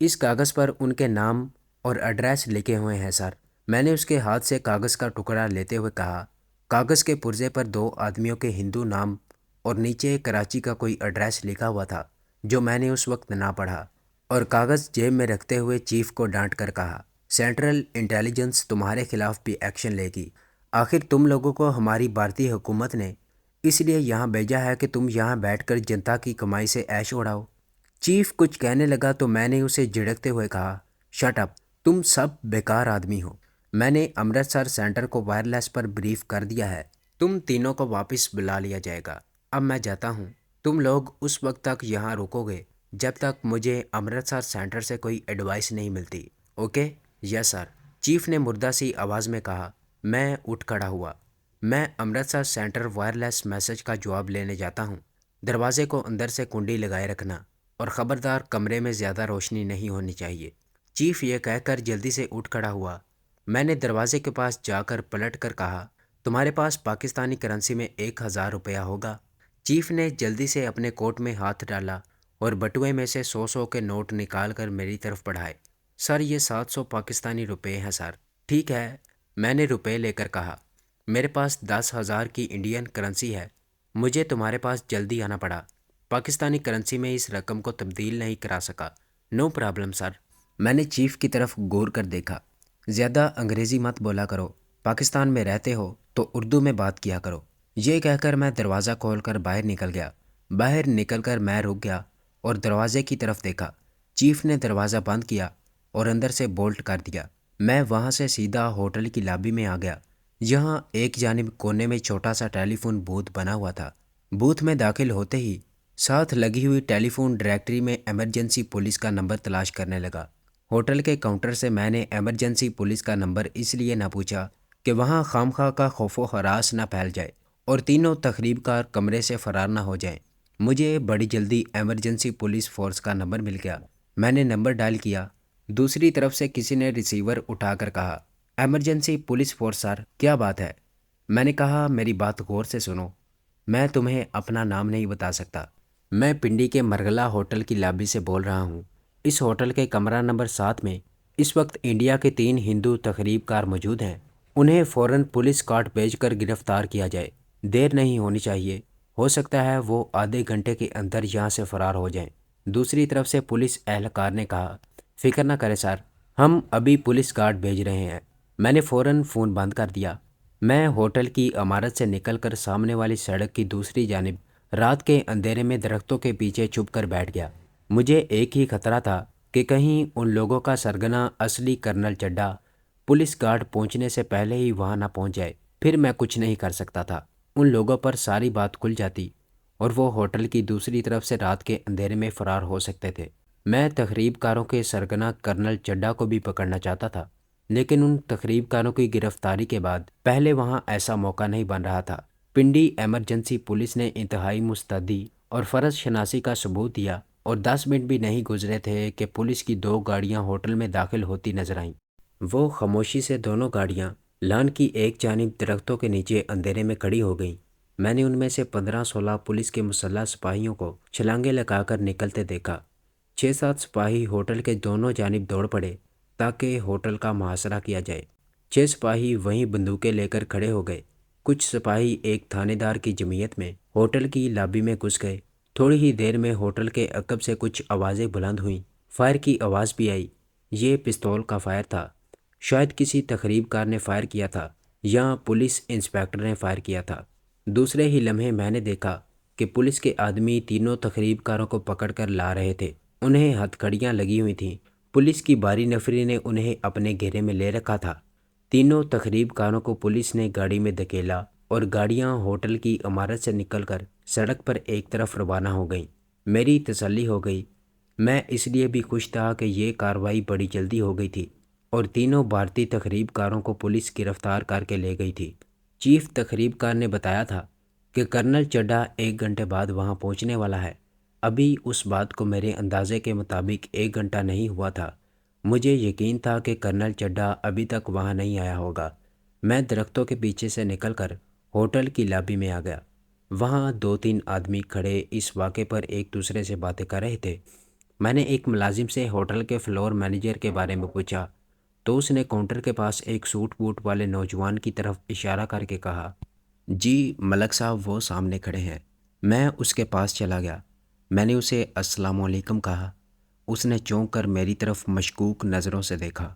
اس کاغذ پر ان کے نام اور ایڈریس لکھے ہوئے ہیں سر۔ میں نے اس کے ہاتھ سے کاغذ کا ٹکڑا لیتے ہوئے کہا۔ کاغذ کے پرزے پر 2 آدمیوں کے ہندو نام اور نیچے کراچی کا کوئی ایڈریس لکھا ہوا تھا جو میں نے اس وقت نہ پڑھا، اور کاغذ جیب میں رکھتے ہوئے چیف کو ڈانٹ کر کہا، سینٹرل انٹیلیجنس تمہارے خلاف بھی ایکشن لے گی۔ آخر تم لوگوں کو ہماری بھارتی حکومت نے اس لیے یہاں بھیجا ہے کہ تم یہاں بیٹھ کر جنتا کی کمائی سے عیش اڑاؤ۔ چیف کچھ کہنے لگا تو میں نے اسے جھڑکتے ہوئے کہا، شٹ اپ، تم سب بیکار آدمی ہو۔ میں نے امرتسر سینٹر کو وائرلیس پر بریف کر دیا ہے، تم تینوں کو واپس بلا لیا جائے گا۔ اب میں جاتا ہوں، تم لوگ اس وقت تک یہاں رکو گے جب تک مجھے امرتسر سینٹر سے کوئی ایڈوائس نہیں ملتی، اوکے؟ یس سر، چیف نے مردہ سی آواز میں کہا۔ میں اٹھ کھڑا ہوا۔ میں امرتسر سینٹر وائرلیس میسج کا جواب لینے جاتا ہوں۔ دروازے کو اندر سے کنڈی لگائے رکھنا، اور خبردار کمرے میں زیادہ روشنی نہیں ہونی چاہیے۔ چیف یہ کہہ کر جلدی سے اٹھ کھڑا ہوا۔ میں نے دروازے کے پاس جا کر پلٹ کر کہا، تمہارے پاس پاکستانی کرنسی میں 1000 روپیہ ہوگا؟ چیف نے جلدی سے اپنے کوٹ میں ہاتھ ڈالا اور بٹوے میں سے 100 کے نوٹ نکال کر میری طرف بڑھائے۔ سر یہ 700 پاکستانی روپے ہیں سر۔ ٹھیک ہے، میں نے روپے لے کر کہا، میرے پاس 10,000 کی انڈین کرنسی ہے، مجھے تمہارے پاس جلدی آنا پڑا، پاکستانی کرنسی میں اس رقم کو تبدیل نہیں کرا سکا۔ No problem sir. میں نے چیف کی طرف غور کر دیکھا۔ زیادہ انگریزی مت بولا کرو، پاکستان میں رہتے ہو تو اردو میں بات کیا کرو۔ یہ کہہ کر میں دروازہ کھول کر باہر نکل گیا۔ باہر نکل کر میں رک گیا اور دروازے کی طرف دیکھا۔ چیف نے دروازہ بند کیا اور اندر سے بولٹ کر دیا۔ میں وہاں سے سیدھا ہوٹل کی لابی میں آ گیا۔ یہاں ایک جانب کونے میں چھوٹا سا ٹیلی فون بوتھ بنا ہوا تھا۔ بوتھ میں داخل ہوتے ہی ساتھ لگی ہوئی ٹیلی فون ڈائریکٹری میں ایمرجنسی پولیس کا نمبر تلاش کرنے لگا۔ ہوٹل کے کاؤنٹر سے میں نے ایمرجنسی پولیس کا نمبر اس لیے نہ پوچھا کہ وہاں خامخواہ کا خوف و ہراس نہ پھیل جائے اور تینوں تخریب کار کمرے سے فرار نہ ہو جائیں۔ مجھے بڑی جلدی ایمرجنسی پولیس فورس کا نمبر مل گیا۔ میں نے نمبر ڈائل کیا۔ دوسری طرف سے کسی نے ریسیور اٹھا کر کہا، ایمرجنسی پولیس فورس سر، کیا بات ہے؟ میں نے کہا، میری بات غور سے سنو، میں تمہیں اپنا نام نہیں بتا سکتا۔ میں پنڈی کے مرغلہ ہوٹل کی لابی سے بول رہا ہوں۔ اس ہوٹل کے کمرہ نمبر 7 میں اس وقت انڈیا کے 3 ہندو تخریب کار موجود ہیں۔ انہیں فوراً پولیس کارٹ بھیج کر گرفتار کیا جائے۔ دیر نہیں ہونی چاہیے، ہو سکتا ہے وہ آدھے گھنٹے کے اندر یہاں سے فرار ہو جائیں۔ دوسری طرف سے پولیس اہلکار نے کہا، فکر نہ کریں سر، ہم ابھی پولیس گارڈ بھیج رہے ہیں۔ میں نے فوراً فون بند کر دیا۔ میں ہوٹل کی عمارت سے نکل کر سامنے والی سڑک کی دوسری جانب رات کے اندھیرے میں درختوں کے پیچھے چھپ کر بیٹھ گیا۔ مجھے ایک ہی خطرہ تھا کہ کہیں ان لوگوں کا سرگنا اصلی کرنل چڈھا پولیس گارڈ پہنچنے سے پہلے ہی وہاں نہ پہنچ جائے، پھر میں کچھ نہیں کر سکتا تھا۔ ان لوگوں پر ساری بات کھل جاتی اور وہ ہوٹل کی دوسری طرف سے رات کے اندھیرے میں فرار ہو سکتے تھے۔ میں تخریب کاروں کے سرگنا کرنل چڈھا کو بھی پکڑنا چاہتا تھا، لیکن ان تخریب کاروں کی گرفتاری کے بعد پہلے وہاں ایسا موقع نہیں بن رہا تھا۔ پنڈی ایمرجنسی پولیس نے انتہائی مستعدی اور فرض شناسی کا ثبوت دیا اور 10 منٹ بھی نہیں گزرے تھے کہ پولیس کی 2 گاڑیاں ہوٹل میں داخل ہوتی نظر آئیں۔ وہ خاموشی سے دونوں گاڑیاں لان کی ایک جانب درختوں کے نیچے اندھیرے میں کھڑی ہو گئیں۔ میں نے ان میں سے 15-16 پولیس کے مسلح سپاہیوں کو چھلانگیں لگا کر نکلتے دیکھا۔ 6-7 سپاہی ہوٹل کے دونوں جانب دوڑ پڑے تاکہ ہوٹل کا محاصرہ کیا جائے۔ 6 سپاہی وہیں بندوقیں لے کر کھڑے ہو گئے۔ کچھ سپاہی ایک تھانے دار کی جمعیت میں ہوٹل کی لابی میں گھس گئے۔ تھوڑی ہی دیر میں ہوٹل کے عقب سے کچھ آوازیں بلند ہوئیں۔ فائر کی آواز بھی آئی۔ یہ پستول کا فائر تھا۔ شاید کسی تخریب کار نے فائر کیا تھا یا پولیس انسپکٹر نے فائر کیا تھا۔ دوسرے ہی لمحے میں نے دیکھا کہ پولیس کے آدمی تینوں تخریب کاروں کو پکڑ کر لا رہے تھے۔ انہیں ہتھکڑیاں لگی ہوئی تھیں۔ پولیس کی باری نفری نے انہیں اپنے گھیرے میں لے رکھا تھا۔ تینوں تخریب کاروں کو پولیس نے گاڑی میں دھکیلا اور گاڑیاں ہوٹل کی عمارت سے نکل کر سڑک پر ایک طرف روانہ ہو گئیں۔ میری تسلی ہو گئی۔ میں اس لیے بھی خوش تھا کہ یہ کارروائی بڑی جلدی ہو گئی تھی اور تینوں بھارتی تخریب کاروں کو پولیس گرفتار کر کے لے گئی تھی۔ چیف تخریب کار نے بتایا تھا کہ کرنل چڈھا 1 گھنٹے بعد وہاں پہنچنے والا ہے۔ ابھی اس بات کو میرے اندازے کے مطابق 1 گھنٹہ نہیں ہوا تھا۔ مجھے یقین تھا کہ کرنل چڈھا ابھی تک وہاں نہیں آیا ہوگا۔ میں درختوں کے پیچھے سے نکل کر ہوٹل کی لابی میں آ گیا۔ وہاں 2-3 آدمی کھڑے اس واقعے پر ایک دوسرے سے باتیں کر رہے تھے۔ میں نے ایک ملازم سے ہوٹل کے فلور مینیجر کے بارے میں پوچھا تو اس نے کاؤنٹر کے پاس ایک سوٹ بوٹ والے نوجوان کی طرف اشارہ کر کے کہا، جی ملک صاحب وہ سامنے کھڑے ہیں۔ میں اس کے پاس چلا گیا۔ میں نے اسے السلام علیکم کہا۔ اس نے چونک کر میری طرف مشکوک نظروں سے دیکھا۔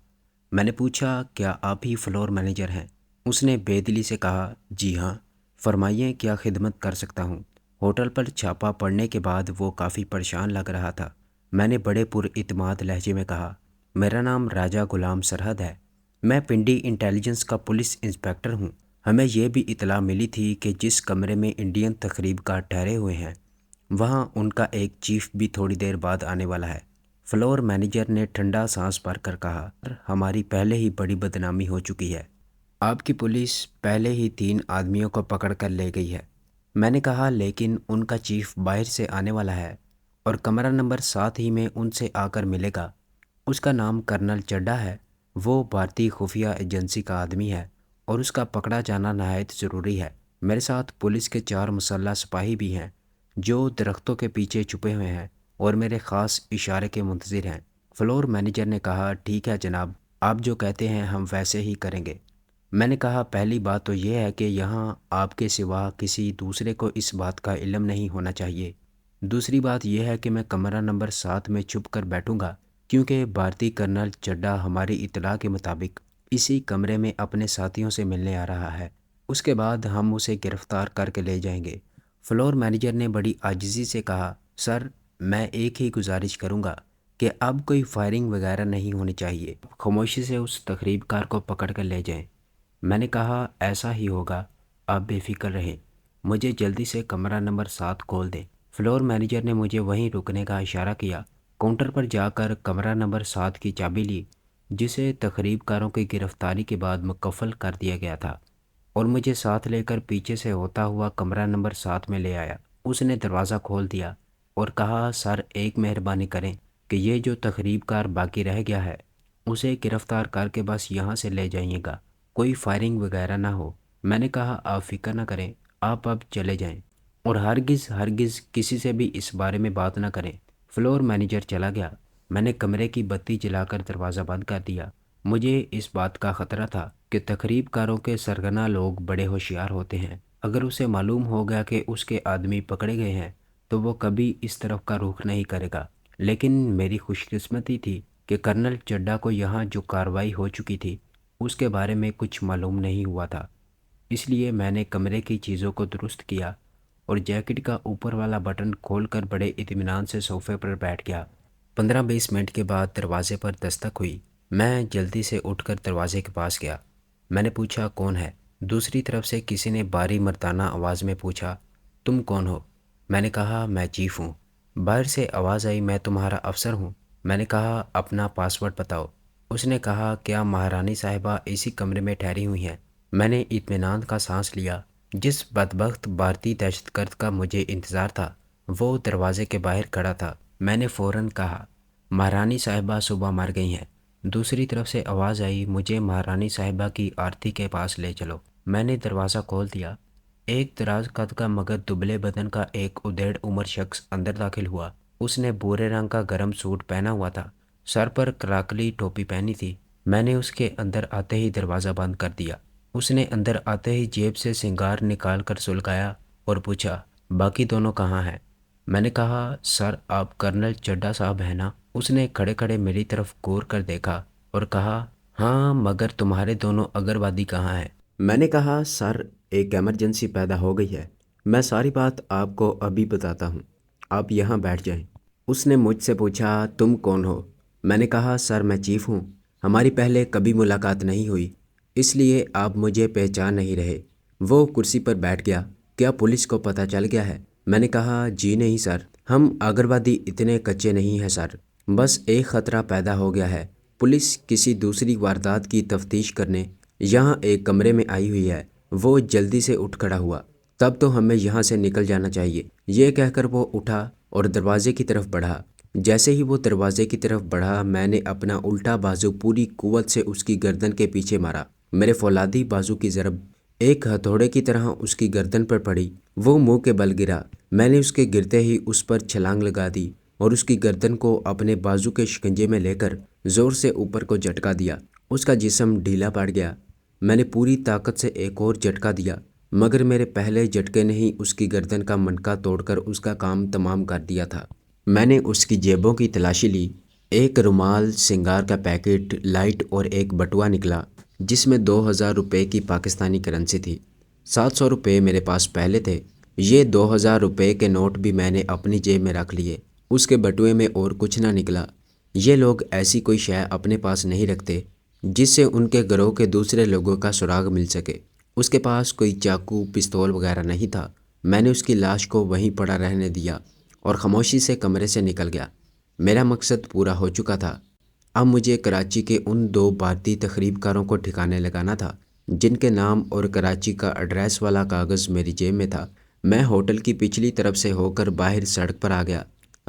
میں نے پوچھا، کیا آپ ہی فلور مینیجر ہیں؟ اس نے بے دلی سے کہا، جی ہاں، فرمائیے کیا خدمت کر سکتا ہوں۔ ہوٹل پر چھاپا پڑنے کے بعد وہ کافی پریشان لگ رہا تھا۔ میں نے بڑے پر اعتماد لہجے میں کہا، میرا نام راجہ غلام سرحد ہے، میں پنڈی انٹیلیجنس کا پولیس انسپیکٹر ہوں۔ ہمیں یہ بھی اطلاع ملی تھی کہ جس کمرے میں انڈین تقریب کار ٹھہرے ہوئے ہیں وہاں ان کا ایک چیف بھی تھوڑی دیر بعد آنے والا ہے۔ فلور مینیجر نے ٹھنڈا سانس بھر کر کہا، ہماری پہلے ہی بڑی بدنامی ہو چکی ہے، آپ کی پولیس پہلے ہی 3 آدمیوں کو پکڑ کر لے گئی ہے۔ میں نے کہا، لیکن ان کا چیف باہر سے آنے والا ہے اور کمرہ نمبر 7 ہی میں ان سے آ کر ملے گا۔ اس کا نام کرنل چڈھا ہے، وہ بھارتی خفیہ ایجنسی کا آدمی ہے اور اس کا پکڑا جانا نہایت ضروری ہے۔ میرے ساتھ پولیس کے 4 مسلح سپاہی بھی ہیں جو درختوں کے پیچھے چھپے ہوئے ہیں اور میرے خاص اشارے کے منتظر ہیں۔ فلور مینیجر نے کہا، ٹھیک ہے جناب، آپ جو کہتے ہیں ہم ویسے ہی کریں گے۔ میں نے کہا، پہلی بات تو یہ ہے کہ یہاں آپ کے سوا کسی دوسرے کو اس بات کا علم نہیں ہونا چاہیے۔ دوسری بات یہ ہے کہ میں کمرہ نمبر 7 میں چھپ کر بیٹھوں گا کیونکہ بھارتی کرنل چڈھا ہماری اطلاع کے مطابق اسی کمرے میں اپنے ساتھیوں سے ملنے آ رہا ہے۔ اس کے بعد ہم اسے گرفتار کر کے لے جائیں گے۔ فلور مینیجر نے بڑی عاجزی سے کہا، سر میں ایک ہی گزارش کروں گا کہ اب کوئی فائرنگ وغیرہ نہیں ہونی چاہیے، خاموشی سے اس تقریب کار کو پکڑ کر لے جائیں۔ میں نے کہا، ایسا ہی ہوگا، آپ بے فکر رہیں، مجھے جلدی سے کمرہ نمبر 7 کھول دیں۔ فلور مینیجر نے مجھے وہیں رکنے کا اشارہ کیا۔ کاؤنٹر پر جا کر کمرہ نمبر 7 کی چابی لی جسے تقریب کاروں کی گرفتاری کے بعد مکفل کر دیا گیا تھا اور مجھے ساتھ لے کر پیچھے سے ہوتا ہوا کمرہ نمبر 7 میں لے آیا۔ اس نے دروازہ کھول دیا اور کہا، سر ایک مہربانی کریں کہ یہ جو تقریب کار باقی رہ گیا ہے اسے گرفتار کر کے بس یہاں سے لے جائیے گا، کوئی فائرنگ وغیرہ نہ ہو۔ میں نے کہا، آپ فکر نہ کریں، آپ اب چلے جائیں اور ہرگز کسی سے بھی اس بارے میں بات نہ کریں۔ فلور مینیجر چلا گیا۔ میں نے کمرے کی بتی جلا کر دروازہ بند کر دیا۔ مجھے اس بات کا خطرہ تھا کہ تقریب کاروں کے سرگنا لوگ بڑے ہوشیار ہوتے ہیں۔ اگر اسے معلوم ہو گیا کہ اس کے آدمی پکڑے گئے ہیں تو وہ کبھی اس طرف کا رخ نہیں کرے گا۔ لیکن میری خوش قسمتی تھی کہ کرنل چڈھا کو یہاں جو کارروائی ہو چکی تھی اس کے بارے میں کچھ معلوم نہیں ہوا تھا۔ اس لیے میں نے کمرے کی چیزوں کو درست کیا اور جیکٹ کا اوپر والا بٹن کھول کر بڑے اطمینان سے صوفے پر بیٹھ گیا۔ 15-20 منٹ کے بعد دروازے پر دستک ہوئی۔ میں جلدی سے اٹھ کر دروازے کے پاس گیا۔ میں نے پوچھا، کون ہے؟ دوسری طرف سے کسی نے باری مردانہ آواز میں پوچھا، تم کون ہو؟ میں نے کہا، میں چیف ہوں۔ باہر سے آواز آئی، میں تمہارا افسر ہوں۔ میں نے کہا، اپنا پاسورڈ بتاؤ۔ اس نے کہا، کیا مہارانی صاحبہ اسی کمرے میں ٹھہری ہوئی ہیں؟ میں نے اطمینان کا سانس لیا۔ جس بدبخت بھارتی دہشت گرد کا مجھے انتظار تھا وہ دروازے کے باہر کھڑا تھا۔ میں نے فوراً کہا، مہارانی صاحبہ صبح مر گئی ہیں۔ دوسری طرف سے آواز آئی، مجھے مہارانی صاحبہ کی آرتی کے پاس لے چلو۔ میں نے دروازہ کھول دیا۔ ایک دراز قد کا مگر دبلے بدن کا ایک ادھیڑ عمر شخص اندر داخل ہوا۔ اس نے بھورے رنگ کا گرم سوٹ پہنا ہوا تھا، سر پر کراکلی ٹوپی پہنی تھی۔ میں نے اس کے اندر آتے ہی دروازہ بند کر دیا۔ اس نے اندر آتے ہی جیب سے سنگار نکال کر سلگایا اور پوچھا، باقی دونوں کہاں ہیں؟ میں نے کہا، سر آپ کرنل چڈھا صاحب ہیں نا؟ اس نے کھڑے کھڑے میری طرف گور کر دیکھا اور کہا، ہاں، مگر تمہارے دونوں اگروادی کہاں ہیں؟ میں نے کہا، سر ایک ایمرجنسی پیدا ہو گئی ہے، میں ساری بات آپ کو ابھی بتاتا ہوں، آپ یہاں بیٹھ جائیں۔ اس نے مجھ سے پوچھا، تم کون ہو؟ میں نے کہا، سر میں چیف ہوں، ہماری پہلے کبھی ملاقات نہیں ہوئی اس لیے آپ مجھے پہچان نہیں رہے۔ وہ کرسی پر بیٹھ گیا۔ کیا پولیس کو پتہ چل گیا ہے؟ میں نے کہا، جی نہیں سر، ہم اگروادی اتنے کچے نہیں ہیں سر، بس ایک خطرہ پیدا ہو گیا ہے۔ پولیس کسی دوسری واردات کی تفتیش کرنے یہاں ایک کمرے میں آئی ہوئی ہے۔ وہ جلدی سے اٹھ کھڑا ہوا، تب تو ہمیں یہاں سے نکل جانا چاہیے۔ یہ کہہ کر وہ اٹھا اور دروازے کی طرف بڑھا۔ جیسے ہی وہ دروازے کی طرف بڑھا میں نے اپنا الٹا بازو پوری قوت سے اس کی گردن کے پیچھے مارا۔ میرے فولادی بازو کی ضرب ایک ہتھوڑے کی طرح اس کی گردن پر پڑی۔ وہ منہ کے بل گرا۔ میں نے اس کے گرتے ہی اس پر چھلانگ لگا دی اور اس کی گردن کو اپنے بازو کے شکنجے میں لے کر زور سے اوپر کو جھٹکا دیا۔ اس کا جسم ڈھیلا پڑ گیا۔ میں نے پوری طاقت سے ایک اور جھٹکا دیا، مگر میرے پہلے جھٹکے نے ہی اس کی گردن کا منکا توڑ کر اس کا کام تمام کر دیا تھا۔ میں نے اس کی جیبوں کی تلاشی لی۔ ایک رومال، سنگار کا پیکٹ، لائٹ اور ایک بٹوا نکلا جس میں 2000 روپے کی پاکستانی کرنسی تھی۔ 700 روپے میرے پاس پہلے تھے۔ یہ 2000 روپے کے نوٹ بھی میں نے اپنی جیب میں رکھ لیے۔ اس کے بٹوے میں اور کچھ نہ نکلا۔ یہ لوگ ایسی کوئی شے اپنے پاس نہیں رکھتے جس سے ان کے گروہ کے دوسرے لوگوں کا سراغ مل سکے۔ اس کے پاس کوئی چاقو، پستول وغیرہ نہیں تھا۔ میں نے اس کی لاش کو وہیں پڑا رہنے دیا اور خاموشی سے کمرے سے نکل گیا۔ میرا مقصد پورا ہو چکا تھا۔ اب مجھے کراچی کے ان 2 بھارتی تخریب کاروں کو ٹھکانے لگانا تھا جن کے نام اور کراچی کا ایڈریس والا کاغذ میری جیب میں تھا۔ میں ہوٹل کی پچھلی طرف سے ہو کر باہر سڑک پر آ گیا۔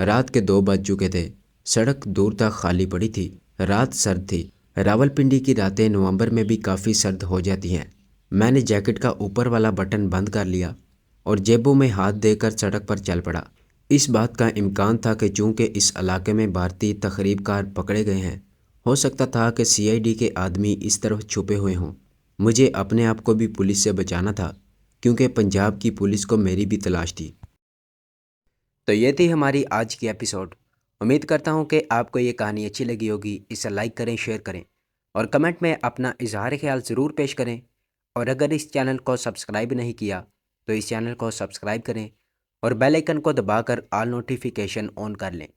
رات کے 2 بج چکے تھے۔ سڑک دور تک خالی پڑی تھی۔ رات سرد تھی۔ راولپنڈی کی راتیں نومبر میں بھی کافی سرد ہو جاتی ہیں۔ میں نے جیکٹ کا اوپر والا بٹن بند کر لیا اور جیبوں میں ہاتھ دے کر سڑک پر چل پڑا۔ اس بات کا امکان تھا کہ چونکہ اس علاقے میں بھارتی تخریب کار پکڑے گئے ہیں، ہو سکتا تھا کہ CID کے آدمی اس طرف چھپے ہوئے ہوں۔ مجھے اپنے آپ کو بھی پولیس سے بچانا تھا کیونکہ پنجاب کی پولیس کو میری بھی تلاش تھی۔ تو یہ تھی ہماری آج کی ایپیسوڈ۔ امید کرتا ہوں کہ آپ کو یہ کہانی اچھی لگی ہوگی۔ اسے لائک کریں، شیئر کریں اور کمنٹ میں اپنا اظہار خیال ضرور پیش کریں۔ اور اگر اس چینل کو سبسکرائب نہیں کیا تو اس چینل کو سبسکرائب کریں اور بیل آئیکن کو دبا کر آل نوٹیفیکیشن آن کر لیں۔